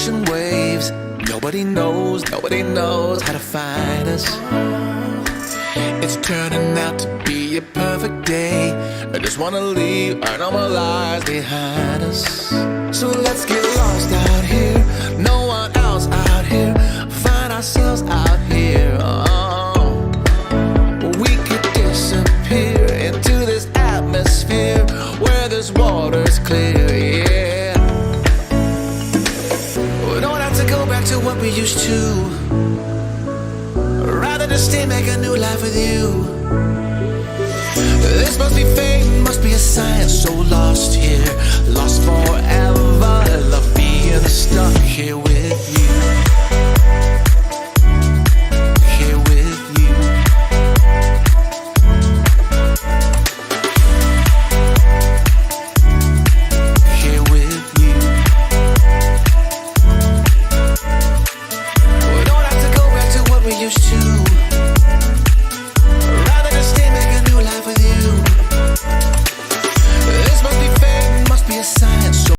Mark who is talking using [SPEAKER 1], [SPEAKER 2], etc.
[SPEAKER 1] ocean waves. Nobody knows how to find us. It's turning out to be a perfect day. I just wanna leave our normal lives behind us. So let's get lost out here, no one else out here. Find ourselves out here. Oh, we could disappear into this atmosphere where this water's clear, yeah. We don't have to go back to what we used to. Rather just stay, make a new life with you. This must be fate, must be a sign. So lost here, lost forever. Love being stuck here with you. Here with you. Here with you. We don't have to go back to what we used to.